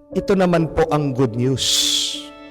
ito naman po ang good news.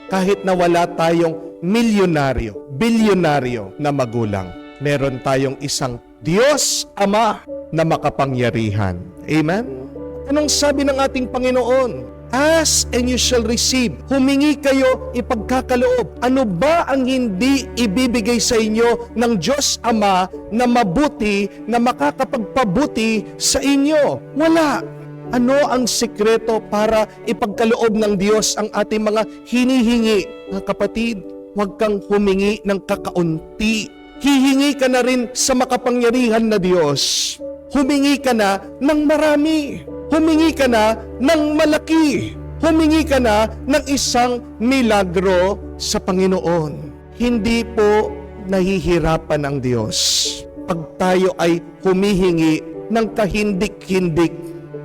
Kahit na wala tayong milyonaryo, bilyonaryo na magulang, meron tayong isang Diyos Ama na makapangyarihan. Amen? Anong sabi ng ating Panginoon? Ask and you shall receive. Humingi kayo, ipagkakaloob. Ano ba ang hindi ibibigay sa inyo ng Diyos Ama na mabuti, na makakapagpabuti sa inyo? Wala. Ano ang sikreto para ipagkaloob ng Diyos ang ating mga hinihingi? Mga kapatid, huwag kang humingi ng kakaunti. Hihingi ka na rin sa makapangyarihan na Diyos. Humingi ka na ng marami. Humingi ka na ng malaki. Humingi ka na ng isang milagro sa Panginoon. Hindi po nahihirapan ang Diyos pag tayo ay humihingi ng kahindik-hindik,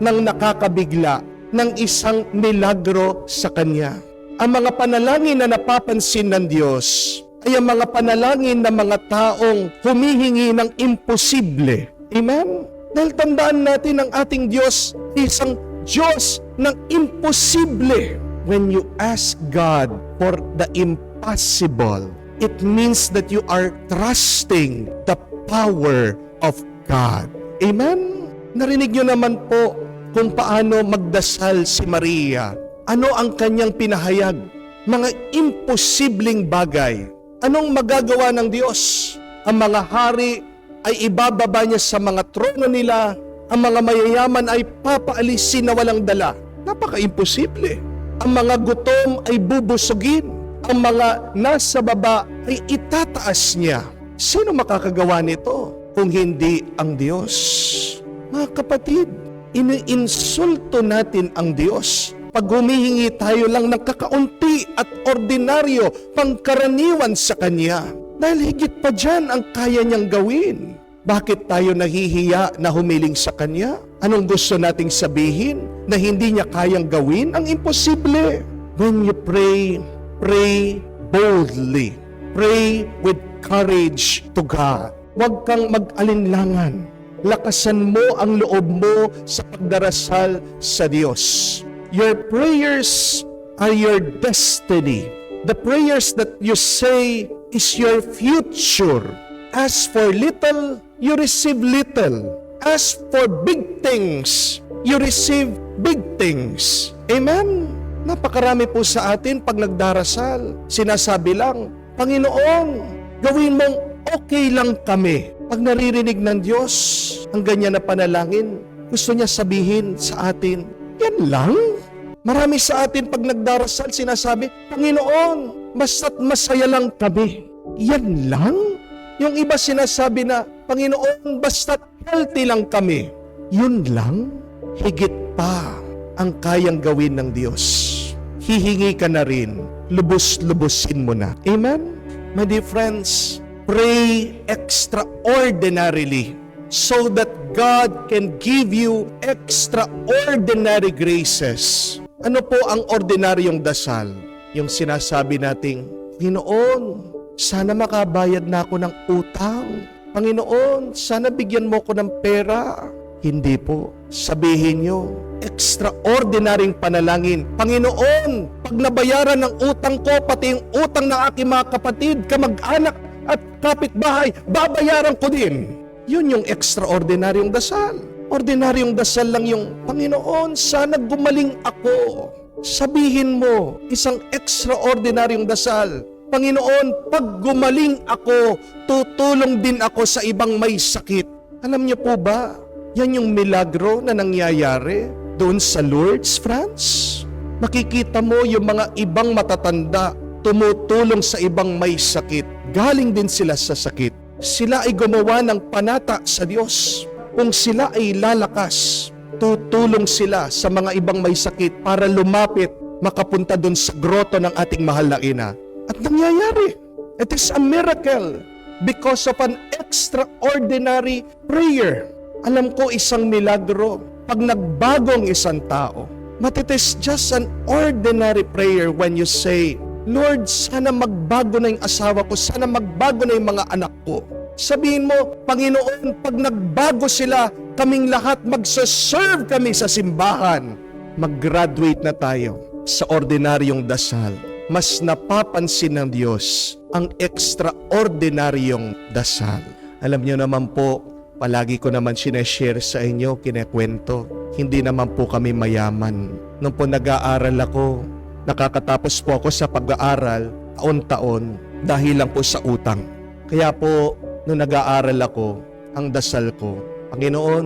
ng nakakabigla, ng isang milagro sa Kanya. Ang mga panalangin na napapansin ng Diyos ay ang mga panalangin ng mga taong humihingi ng imposible. Amen? Dahil tandaan natin ang ating Diyos, isang Diyos ng imposible. When you ask God for the impossible, it means that you are trusting the power of God. Amen? Narinig nyo naman po kung paano magdasal si Maria. Ano ang kanyang pinahayag? Mga imposibleng bagay. Anong magagawa ng Diyos? Ang mga hari ay ibababa niya sa mga trono nila, ang mga mayayaman ay papaalisin na walang dala. Napaka-imposible. Ang mga gutom ay bubusugin, ang mga nasa baba ay itataas niya. Sino makakagawa nito kung hindi ang Diyos? Mga kapatid, iniinsulto natin ang Diyos pag humihingi tayo lang ng kakaunti at ordinaryo, pangkaraniwan sa Kanya. Dahil higit pa dyan ang kaya niyang gawin. Bakit tayo nahihiya na humiling sa Kanya? Anong gusto nating sabihin na hindi niya kayang gawin? Ang imposible. When you pray, pray boldly. Pray with courage to God. Huwag kang mag-alinlangan. Lakasan mo ang loob mo sa pagdarasal sa Diyos. Your prayers are your destiny. The prayers that you say is your future. Ask for little, you receive little. Ask for big things, you receive big things. Amen? Napakarami po sa atin pag nagdarasal. Sinasabi lang, Panginoon, gawin mong okay lang kami. Pag naririnig ng Diyos ang ganyan na panalangin, gusto niya sabihin sa atin, yan lang? Marami sa atin pag nagdarasal, sinasabi, Panginoon, basta't masaya lang kami. Yan lang? Yung iba sinasabi na, Panginoon, basta't healthy lang kami. Yun lang? Higit pa ang kayang gawin ng Diyos. Hihingi ka na rin, lubos-lubusin mo na. Amen? My dear friends, pray extraordinarily so that God can give you extraordinary graces. Ano po ang ordinaryong dasal? Yung sinasabi nating, Panginoon, sana makabayad na ako ng utang. Panginoon, sana bigyan mo ko ng pera. Hindi po. Sabihin nyo, extraordinaryong panalangin. Panginoon, pag nabayaran ng utang ko, pati yung utang ng aking mga kapatid, kamag-anak at kapitbahay, babayaran ko din. Yun yung extraordinaryong dasal. Ordinaryong dasal lang yung, Panginoon, sana gumaling ako. Sabihin mo, isang extraordinaryong dasal, Panginoon, pag gumaling ako, tutulong din ako sa ibang may sakit. Alam niyo po ba, yan yung milagro na nangyayari doon sa Lourdes, France. Makikita mo yung mga ibang matatanda tumutulong sa ibang may sakit. Galing din sila sa sakit. Sila ay gumawa ng panata sa Diyos. Kung sila ay lalakas, tutulong sila sa mga ibang may sakit para lumapit, makapunta doon sa groto ng ating mahal na ina. At nangyayari. It is a miracle because of an extraordinary prayer. Alam ko isang milagro pag nagbagong isang tao. But it is just an ordinary prayer when you say, Lord, sana magbago na yung asawa ko, sana magbago na yung mga anak ko. Sabihin mo, Panginoon, pag nagbago sila, kaming lahat magsaserve kami sa simbahan. mag-graduate na tayo sa ordinaryong dasal, mas napapansin ng Diyos ang extraordinaryong dasal. Alam niyo naman po, palagi ko naman sineshare sa inyo, kinekwento, hindi naman po kami mayaman. Nung po nag-aaral ako, nakakatapos po ako sa pag-aaral taon-taon dahil lang po sa utang. Kaya po, nung nag-aaral ako, ang dasal ko, Panginoon,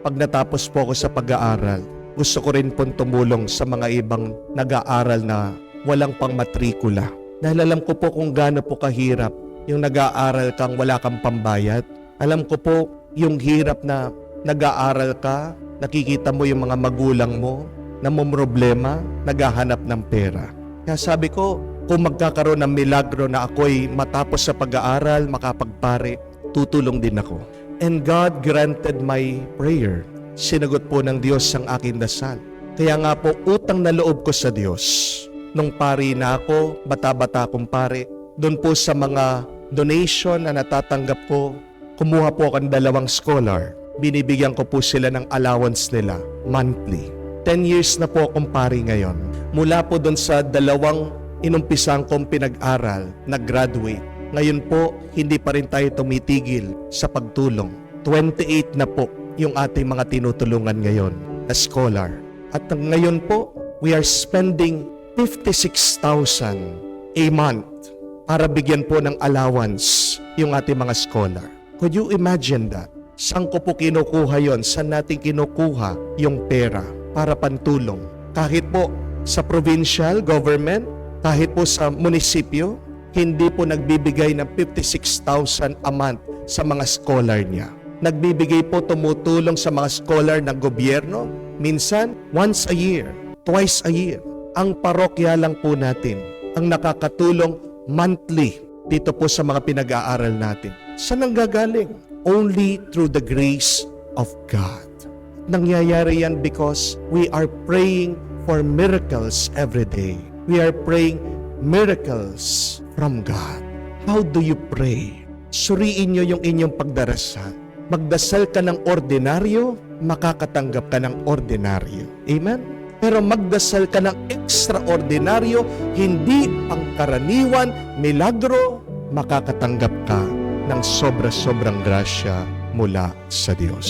pag natapos po ako sa pag-aaral, gusto ko rin pong tumulong sa mga ibang nag-aaral na walang pang matrikula. Dahil alam ko po kung gaano po kahirap yung nag-aaral kang wala kang pambayad. Alam ko po yung hirap na nag-aaral ka, nakikita mo yung mga magulang mo, namumroblema, naghahanap ng pera. Kaya sabi ko, kung magkakaroon ng milagro na ako'y matapos sa pag-aaral, makapagpare, tutulong din ako. And God granted my prayer. Sinagot po ng Diyos ang aking dasal. Kaya nga po, utang na loob ko sa Diyos. Nung pari na ako, bata-bata akong pare, doon po sa mga donation na natatanggap ko, kumuha po ako ng 2 scholar. Binibigyan ko po sila ng allowance nila, monthly. 10 years na po akong pari ngayon. Mula po doon sa 2 inumpisang kong pinag-aral, nag-graduate. Ngayon po, hindi pa rin tayo tumitigil sa pagtulong. 28 na po yung ating mga tinutulungan ngayon na scholar. At ngayon po, we are spending 56,000 a month para bigyan po ng allowance yung ating mga scholar. Could you imagine that? Saan ko po kinukuha yon? Saan natin kinukuha yung pera para pantulong? Kahit po sa provincial government, kahit po sa munisipyo, hindi po nagbibigay ng 56,000 a month sa mga scholar niya. Nagbibigay po, tumutulong sa mga scholar ng gobyerno, minsan once a year, twice a year. Ang parokya lang po natin ang nakakatulong monthly dito po sa mga pinag-aaral natin. Saan ang gagaling? Only through the grace of God. Nangyayari yan because we are praying for miracles every day. We are praying miracles from God. How do you pray? Suriin nyo yung inyong pagdarasal. Magdasal ka ng ordinaryo, makakatanggap ka ng ordinaryo. Amen? Pero magdasal ka ng extraordinaryo, hindi pangkaraniwan, milagro, makakatanggap ka ng sobra-sobrang grasya mula sa Diyos.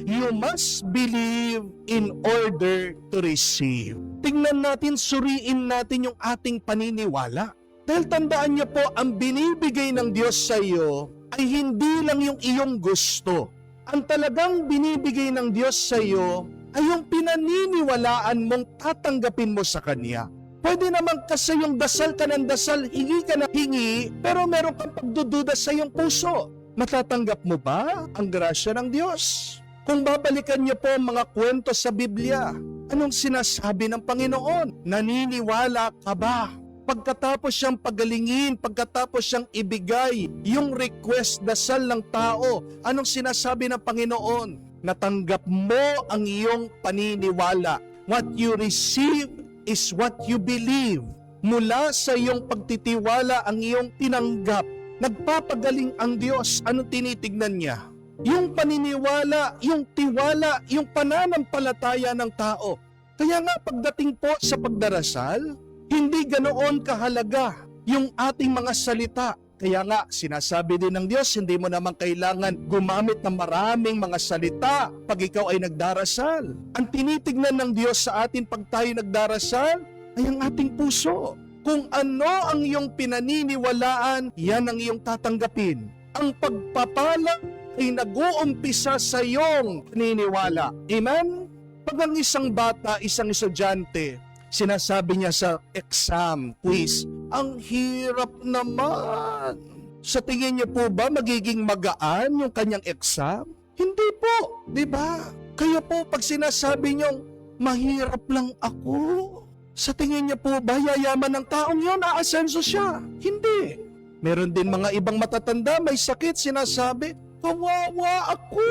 You must believe in order to receive. Tingnan natin, suriin natin yung ating paniniwala. Dahil tandaan niyo po, ang binibigay ng Diyos sa iyo ay hindi lang yung iyong gusto. Ang talagang binibigay ng Diyos sa iyo ay yung pinaniniwalaan mong tatanggapin mo sa Kanya. Pwede naman kasi yung dasal ka ng dasal, hingi ka ng hingi, pero meron kang pagdududa sa iyong puso. Matatanggap mo ba ang grasya ng Diyos? Kung babalikan niyo po ang mga kwento sa Biblia, anong sinasabi ng Panginoon? Naniniwala ka ba? Pagkatapos siyang pagalingin, pagkatapos siyang ibigay yung request, dasal ng tao, anong sinasabi ng Panginoon? Natanggap mo ang iyong paniniwala. What you receive is what you believe. Mula sa iyong pagtitiwala ang iyong tinanggap. Nagpapagaling ang Diyos. Anong tinitignan niya? Yung paniniwala, yung tiwala, yung pananampalataya ng tao. Kaya nga pagdating po sa pagdarasal, hindi ganoon kahalaga yung ating mga salita. Kaya nga, sinasabi din ng Diyos, hindi mo naman kailangan gumamit ng maraming mga salita pag ikaw ay nagdarasal. Ang tinitignan ng Diyos sa atin pag tayo nagdarasal ay ang ating puso. Kung ano ang iyong pinaniniwalaan, yan ang iyong tatanggapin. Ang pagpapala ay nag-uumpisa sa iyong paniniwala. Amen? Pag ang isang bata, isang estudyante, sinasabi niya sa exam, quiz, ang hirap naman. Sa tingin niyo po ba magiging magaan yung kanyang exam? Hindi po, di ba? Kaya po pag sinasabi niyo, mahirap lang ako, sa tingin niyo po ba yayaman ng taong yun, aasenso siya? Hindi. Meron din mga ibang matatanda, may sakit, sinasabi, kawawa ako.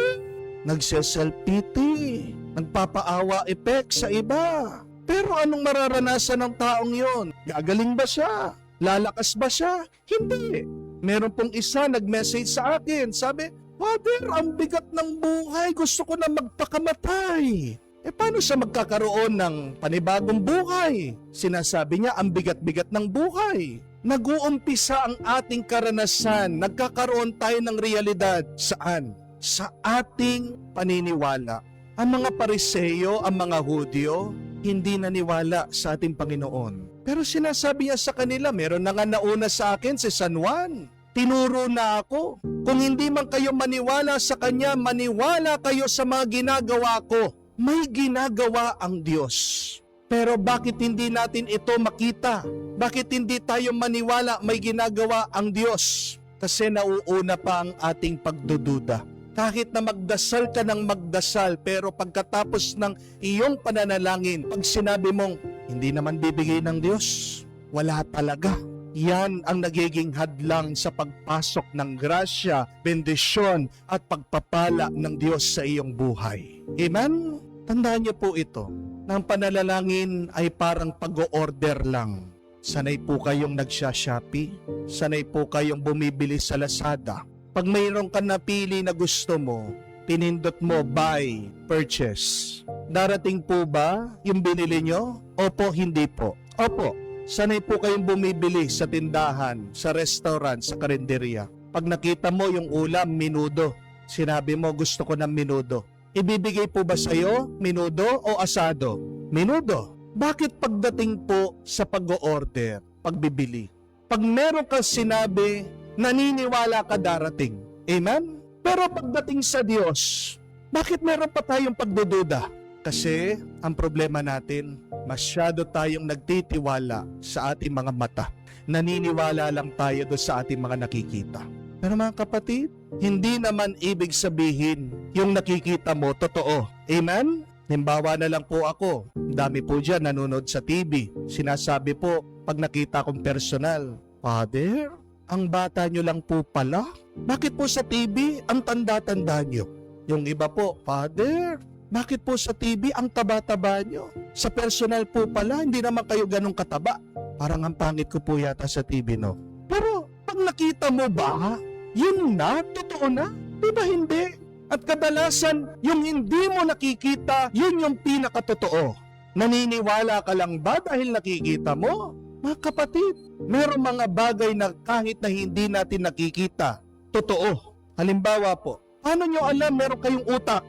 Nagse-self-pity, nagpapaawa effect sa iba. Pero anong mararanasan ng taong yon? Gagaling ba siya? Lalakas ba siya? Hindi. Meron pong isa nag-message sa akin. Sabi, Father, ang bigat ng buhay, gusto ko na magpakamatay. Paano siya magkakaroon ng panibagong buhay? Sinasabi niya, ang bigat-bigat ng buhay. Nag-uumpisa ang ating karanasan, nagkakaroon tayo ng realidad. Saan? Sa ating paniniwala. Ang mga Pariseo, ang mga Hudyo, hindi naniwala sa ating Panginoon. Pero sinasabi niya sa kanila, meron na nga nauna sa akin si San Juan. Tinuro na ako. Kung hindi man kayo maniwala sa Kanya, maniwala kayo sa mga ginagawa ko. May ginagawa ang Diyos. Pero bakit hindi natin ito makita? Bakit hindi tayo maniwala may ginagawa ang Diyos? Kasi nauuna pa ang ating pagdududa. Kahit na magdasal ka ng magdasal, pero pagkatapos ng iyong pananalangin, pag sinabi mong, hindi naman bibigay ng Diyos, wala talaga. Yan ang nagiging hadlang sa pagpasok ng grasya, bendisyon at pagpapala ng Diyos sa iyong buhay. Amen? Tandaan niyo po ito, na ang pananalangin ay parang pag-o-order lang. Sanay po kayong nagsha-Shopee, sanay po kayong bumibili sa Lazada. Pag mayroon ka napili na gusto mo, pinindot mo buy, purchase. Darating po ba yung binili nyo? Opo, hindi po. Opo. Sanay po kayong bumibili sa tindahan, sa restaurant, sa karinderya. Pag nakita mo yung ulam, minudo. Sinabi mo, gusto ko ng minudo. Ibibigay po ba sa'yo, minudo o asado? Minudo. Bakit pagdating po sa pag-o-order, pagbibili? Pag meron ka sinabi, naniniwala ka darating. Amen? Pero pagdating sa Diyos, bakit meron pa tayong pagdududa? Kasi ang problema natin, masyado tayong nagtitiwala sa ating mga mata. Naniniwala lang tayo doon sa ating mga nakikita. Pero mga kapatid, hindi naman ibig sabihin yung nakikita mo totoo. Amen? Halimbawa na lang po ako. Dami po dyan nanonood sa TV. Sinasabi po, pag nakita kong personal, Father, ang bata nyo lang po pala? Bakit po sa TV ang tanda-tanda nyo? Yung iba po, Father, bakit po sa TV ang taba-taba nyo? Sa personal po pala, hindi naman kayo ganong kataba. Parang ang pangit ko po yata sa TV, no? Pero pag nakita mo ba, yun na, totoo na? Di ba hindi? At kadalasan, yung hindi mo nakikita, yun yung pinakatotoo. Naniniwala ka lang ba dahil nakikita mo? Mga kapatid, merong mga bagay na kahit na hindi natin nakikita, totoo. Halimbawa po, paano nyo alam meron kayong utak?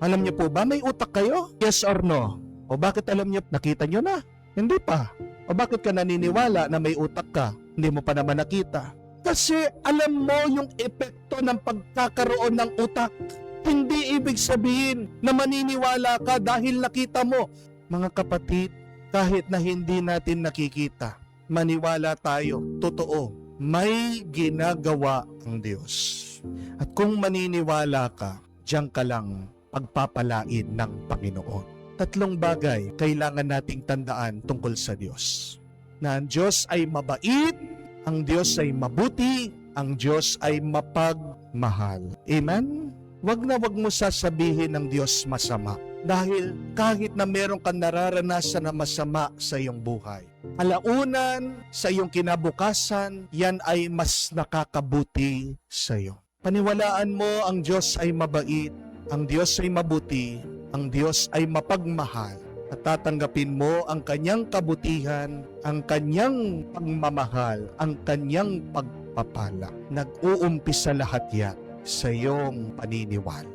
Alam niyo po ba may utak kayo? Yes or no? O bakit alam niyo, nakita niyo na? Hindi pa. O bakit ka naniniwala na may utak ka? Hindi mo pa naman nakita. Kasi alam mo yung epekto ng pagkakaroon ng utak. Hindi ibig sabihin na maniniwala ka dahil nakita mo. Mga kapatid, kahit na hindi natin nakikita, maniwala tayo, totoo, may ginagawa ang Diyos. At kung maniniwala ka, diyan ka lang pagpapalain ng Panginoon. 3 bagay kailangan nating tandaan tungkol sa Diyos. Na ang Diyos ay mabait, ang Diyos ay mabuti, ang Diyos ay mapagmahal. Amen? Wag na wag mo sasabihin ng Diyos masama. Dahil kahit na meron kang nararanasan na masama sa iyong buhay, alaunan sa iyong kinabukasan, yan ay mas nakakabuti sa iyo. Paniwalaan mo ang Diyos ay mabait, ang Diyos ay mabuti, ang Diyos ay mapagmahal, at tatanggapin mo ang kanyang kabutihan, ang kanyang pagmamahal, ang kanyang pagpapala. Nag-uumpisa lahat yan sa iyong paniniwala.